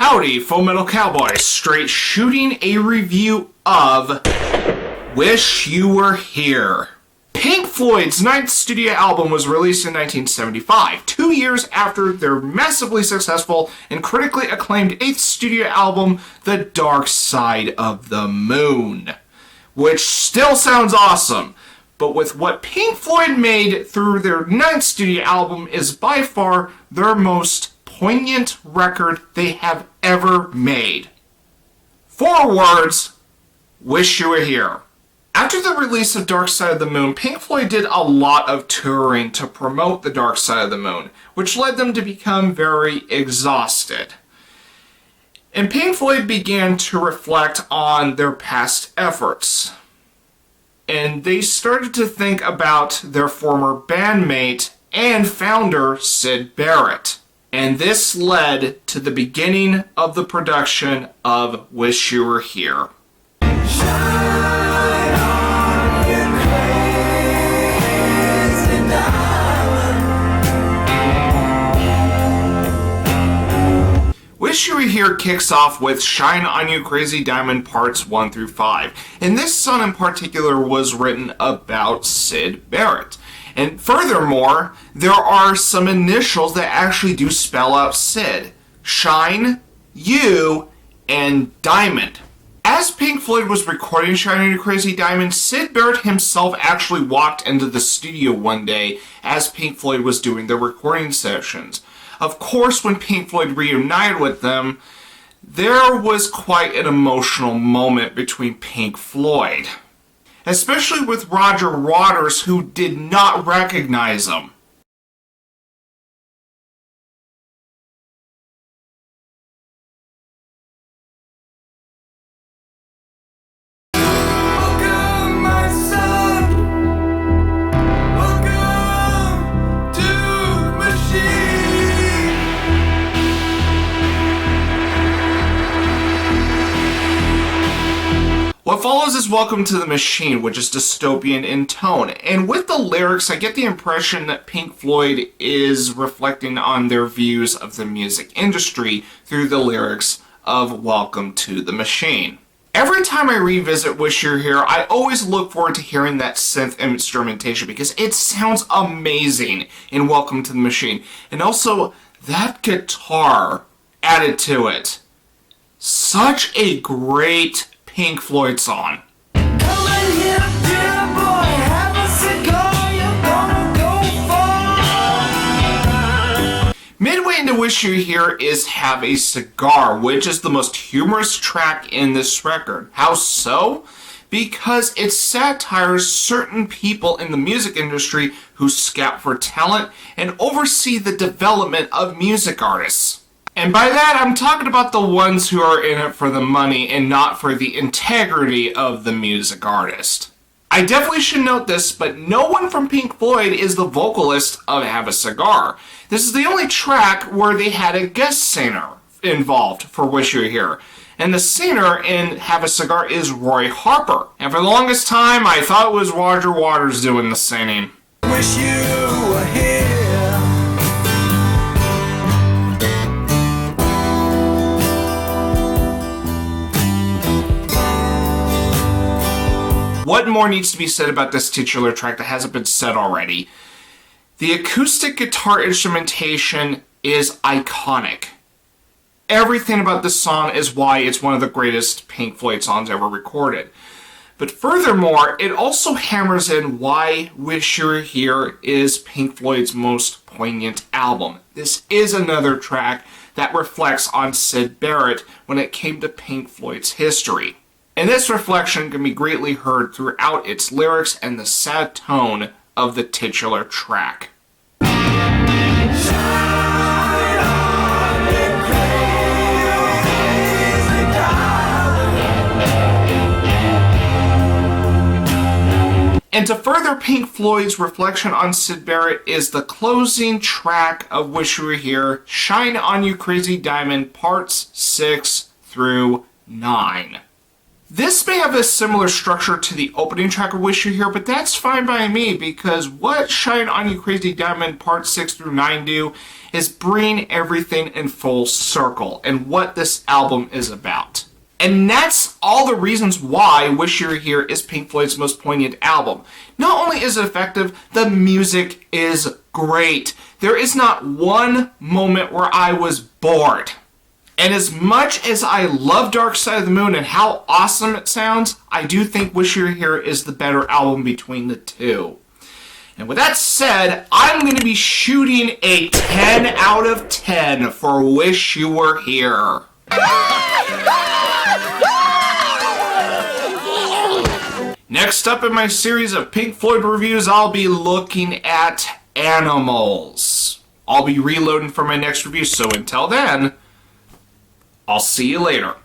Howdy, Full Metal Cowboy, straight shooting a review of Wish You Were Here. Pink Floyd's ninth studio album was released in 1975, 2 years after their massively successful and critically acclaimed eighth studio album, The Dark Side of the Moon, which still sounds awesome, but with what Pink Floyd made through their ninth studio album is by far their most poignant record they have ever made. 4 words, Wish You Were Here. After the release of Dark Side of the Moon, Pink Floyd did a lot of touring to promote the Dark Side of the Moon, which led them to become very exhausted. And Pink Floyd began to reflect on their past efforts. And they started to think about their former bandmate and founder, Syd Barrett. And this led to the beginning of the production of Wish You Were Here. Wish You Were Here kicks off with Shine On You Crazy Diamond Parts 1 through 5. And this song in particular was written about Syd Barrett. And furthermore, there are some initials that actually do spell out Syd. Shine, U, and Diamond. As Pink Floyd was recording Shine On You Crazy Diamond, Syd Barrett himself actually walked into the studio one day as Pink Floyd was doing their recording sessions. Of course, when Pink Floyd reunited with them, there was quite an emotional moment between Pink Floyd. Especially with Roger Waters, who did not recognize him. Welcome, my son. Welcome to the machine. What follows is Welcome to the Machine, which is dystopian in tone. And with the lyrics, I get the impression that Pink Floyd is reflecting on their views of the music industry through the lyrics of Welcome to the Machine. Every time I revisit Wish You Were Here, I always look forward to hearing that synth instrumentation because it sounds amazing in Welcome to the Machine. And also, that guitar added to it. Such a great Pink Floyd song. Come in here, dear boy, have a cigar, you're gonna go far. Midway into Wish You Were Here is Have a Cigar, which is the most humorous track in this record. How so? Because it satires certain people in the music industry who scout for talent and oversee the development of music artists. And by that, I'm talking about the ones who are in it for the money and not for the integrity of the music artist. I definitely should note this, but no one from Pink Floyd is the vocalist of Have a Cigar. This is the only track where they had a guest singer involved for Wish You Were Here. And the singer in Have a Cigar is Roy Harper. And for the longest time, I thought it was Roger Waters doing the singing. Wish you were here. What more needs to be said about this titular track that hasn't been said already? The acoustic guitar instrumentation is iconic. Everything about this song is why it's one of the greatest Pink Floyd songs ever recorded. But furthermore, it also hammers in why Wish You Were Here is Pink Floyd's most poignant album. This is another track that reflects on Syd Barrett when it came to Pink Floyd's history. And this reflection can be greatly heard throughout its lyrics and the sad tone of the titular track. And to further Pink Floyd's reflection on Syd Barrett is the closing track of Wish You Were Here, Shine On You Crazy Diamond, Parts 6 through 9. This may have a similar structure to the opening track of Wish You're Here, but that's fine by me because what Shine On You Crazy Diamond Part 6 through 9 do is bring everything in full circle and what this album is about. And that's all the reasons why Wish You Were Here is Pink Floyd's most poignant album. Not only is it effective, the music is great. There is not one moment where I was bored. And as much as I love Dark Side of the Moon and how awesome it sounds, I do think Wish You Were Here is the better album between the two. And with that said, I'm going to be shooting a 10 out of 10 for Wish You Were Here. Next up in my series of Pink Floyd reviews, I'll be looking at Animals. I'll be reloading for my next review, so until then, I'll see you later.